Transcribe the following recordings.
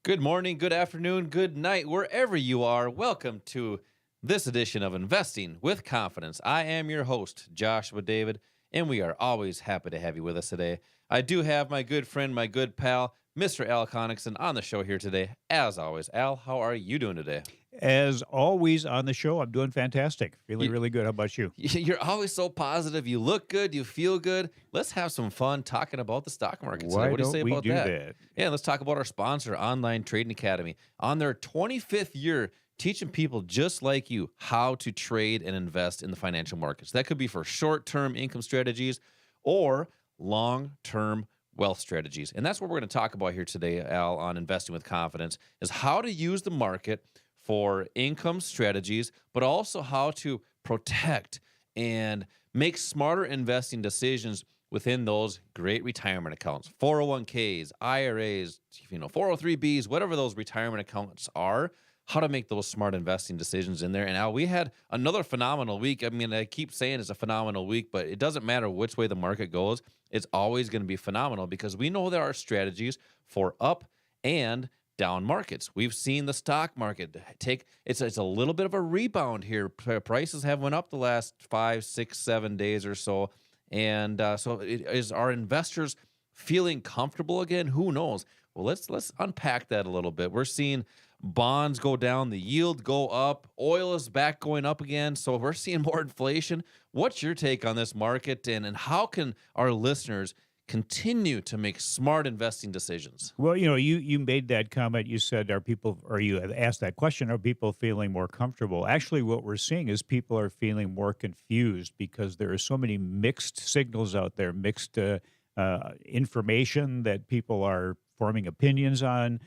Good morning, good afternoon, good night, wherever you are. Welcome to this edition of Investing with Confidence. I am your host, Joshua David, and we are always happy to have you with us today. I do have my good friend, my good pal, Mr. Al Connickson on the show here today. As always, Al, how are you doing today? As always on the show, I'm doing fantastic. Feeling really good. How about you? You're always so positive. You look good. You feel good. Let's have some fun talking about the stock market today. Why What do you don't say we about do that? that? Yeah, let's talk about our sponsor, Online Trading Academy. On their 25th year, teaching people just like you how to trade and invest in the financial markets. That could be for short-term income strategies or long-term wealth strategies. And that's what we're going to talk about here today, Al, on Investing with Confidence, is how to use the market for income strategies, but also how to protect and make smarter investing decisions within those great retirement accounts, 401ks, IRAs, 403bs, whatever those retirement accounts are, how to make those smart investing decisions in there. And Al, we had another phenomenal week. I mean, I keep saying it's a phenomenal week, but it doesn't matter which way the market goes. It's always going to be phenomenal because we know there are strategies for up and down markets. We've seen the stock market it's a little bit of a rebound here. Prices have went up the last 5, 6, 7 days or so. And is our investors feeling comfortable again? Who knows? Well, let's unpack that a little bit. We're seeing bonds go down, the yield go up, oil is back going up again. So we're seeing more inflation. What's your take on this market, and how can our listeners continue to make smart investing decisions? Well, you made that comment. You said, you have asked that question, are people feeling more comfortable? Actually, what we're seeing is people are feeling more confused because there are so many mixed signals out there, mixed information that people are forming opinions on.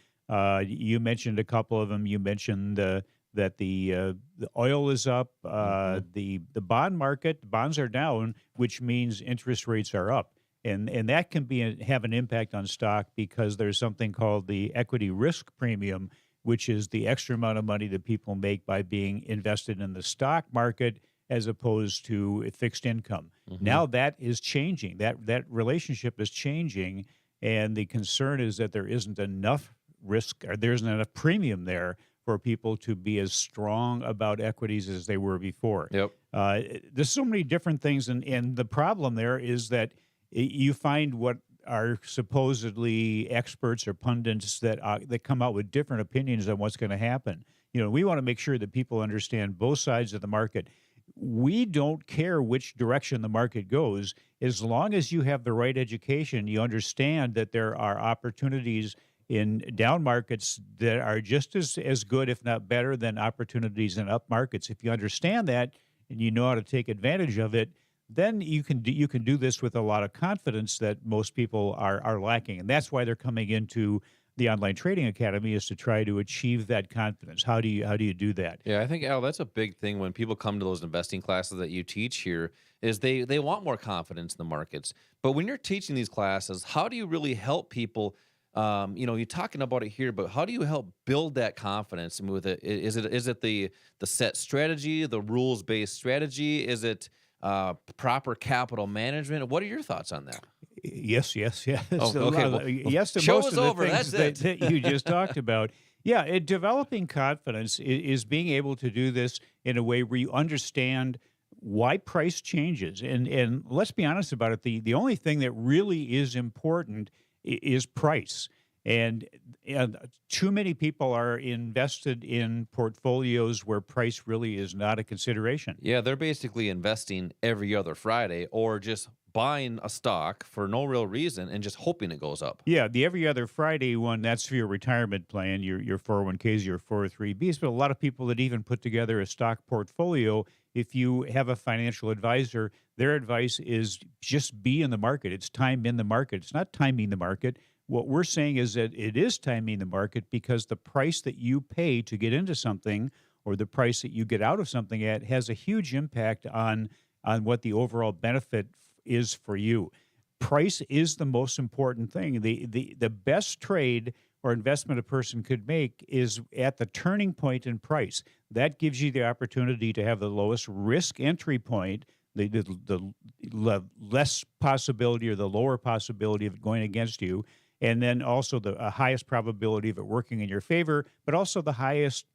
You mentioned a couple of them. You mentioned that the oil is up, the bond market, bonds are down, which means interest rates are up. And that can have an impact on stock because there's something called the equity risk premium, which is the extra amount of money that people make by being invested in the stock market as opposed to fixed income. Now that is changing. That relationship is changing, and the concern is that there isn't enough risk, or there isn't enough premium there for people to be as strong about equities as they were before. Yep. There's so many different things, and the problem there is that you find what are supposedly experts or pundits that come out with different opinions on what's going to happen. We want to make sure that people understand both sides of the market. We don't care which direction the market goes, as long as you have the right education. You understand that there are opportunities in down markets that are just as good, if not better, than opportunities in up markets. If you understand that and you know how to take advantage of it, then you can do this with a lot of confidence that most people are lacking. And that's why they're coming into the Online Trading Academy, is to try to achieve that confidence. How do you do that? Yeah, I think, Al, that's a big thing when people come to those investing classes that you teach here, is they want more confidence in the markets. But when you're teaching these classes, how do you really help people? You're talking about it here, but how do you help build that confidence with it? Is it the set strategy, the rules-based strategy? Is it proper capital management? What are your thoughts on that? Yes. Oh, okay. Yes to show most is of the over. things That's it. that you just talked about. Yeah, developing confidence is being able to do this in a way where you understand why price changes. And let's be honest about it. The only thing that really is important is price. And too many people are invested in portfolios where price really is not a consideration. Yeah, they're basically investing every other Friday or just buying a stock for no real reason and just hoping it goes up. Yeah, the every other Friday one, that's for your retirement plan, your 401ks, your 403bs. But a lot of people that even put together a stock portfolio, if you have a financial advisor, their advice is just be in the market. It's time in the market. It's not timing the market. What we're saying is that it is timing the market, because the price that you pay to get into something, or the price that you get out of something at, has a huge impact on what the overall benefit is for you. Price is the most important thing. The best trade or investment a person could make is at the turning point in price. That gives you the opportunity to have the lowest risk entry point less possibility or the lower possibility of it going against you, and then also the highest probability of it working in your favor, but also the highest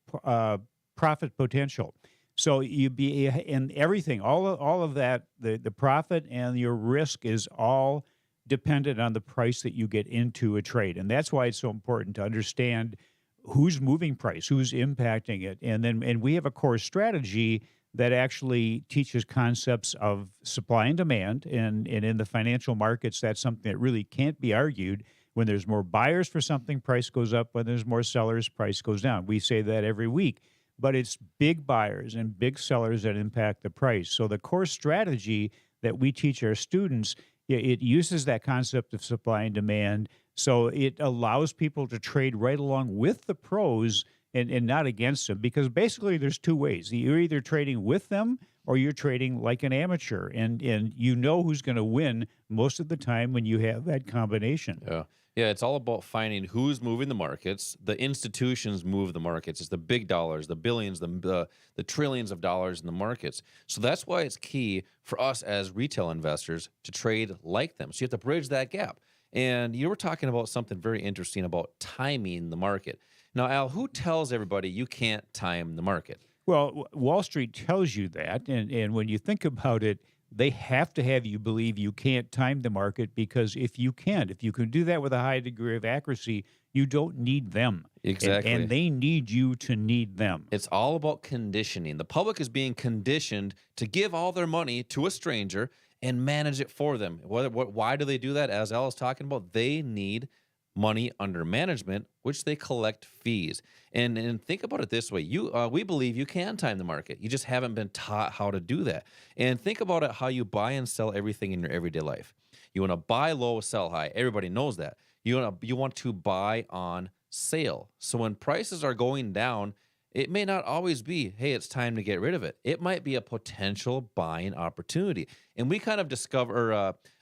profit potential. So you be in everything, all of that, the profit and your risk is all dependent on the price that you get into a trade. And that's why it's so important to understand who's moving price, who's impacting it. And we have a core strategy that actually teaches concepts of supply and demand. And in the financial markets, that's something that really can't be argued. When there's more buyers for something, price goes up. When there's more sellers, price goes down. We say that every week. But it's big buyers and big sellers that impact the price. So the core strategy that we teach our students, it uses that concept of supply and demand. So it allows people to trade right along with the pros and not against them, because basically there's two ways. You're either trading with them or you're trading like an amateur, and you know who's going to win most of the time when you have that combination. Yeah. Yeah, it's all about finding who's moving the markets. The institutions move the markets. It's the big dollars, the billions, the trillions of dollars in the markets. So that's why it's key for us as retail investors to trade like them. So you have to bridge that gap. And you were talking about something very interesting about timing the market. Now, Al, who tells everybody you can't time the market? Well, Wall Street tells you that, and when you think about it, they have to have you believe you can't time the market, because if you can do that with a high degree of accuracy, you don't need them. Exactly. And they need you to need them. It's all about conditioning. The public is being conditioned to give all their money to a stranger and manage it for them. Why do they do that? As Al is talking about, they need money under management, which they collect fees. And think about it this way: we believe you can time the market. You just haven't been taught how to do that. And think about it: how you buy and sell everything in your everyday life. You want to buy low, sell high. Everybody knows that. You want to buy on sale. So when prices are going down, it may not always be, hey, it's time to get rid of it. It might be a potential buying opportunity. And we kind of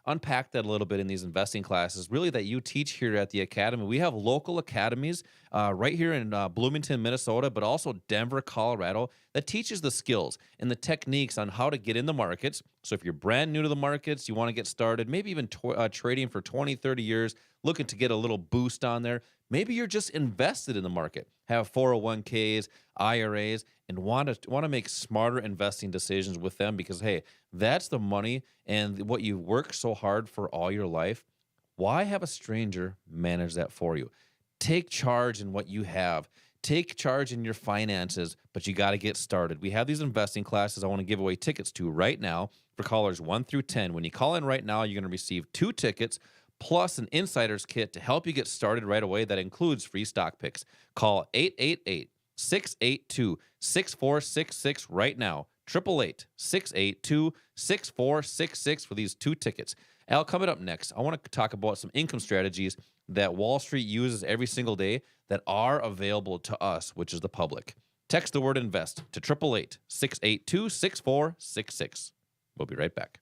unpack that a little bit in these investing classes, really, that you teach here at the Academy. We have local academies right here in Bloomington, Minnesota, but also Denver, Colorado, that teaches the skills and the techniques on how to get in the markets. So if you're brand new to the markets, you want to get started, maybe even trading for 20, 30 years, looking to get a little boost on there. Maybe you're just invested in the market, have 401ks, IRAs, and want to make smarter investing decisions with them, because, hey, that's the money and what you work so hard for all your life. Why have a stranger manage that for you? Take charge in what you have. Take charge in your finances, but you got to get started. We have these investing classes I want to give away tickets to right now for callers 1 through 10. When you call in right now, you're going to receive 2 tickets plus an insider's kit to help you get started right away. That includes free stock picks. Call 888-682-6466 right now. 888-682-6466 for these 2 tickets. Al, coming up next, I want to talk about some income strategies that Wall Street uses every single day that are available to us, which is the public. Text the word INVEST to 888-682-6466. We'll be right back.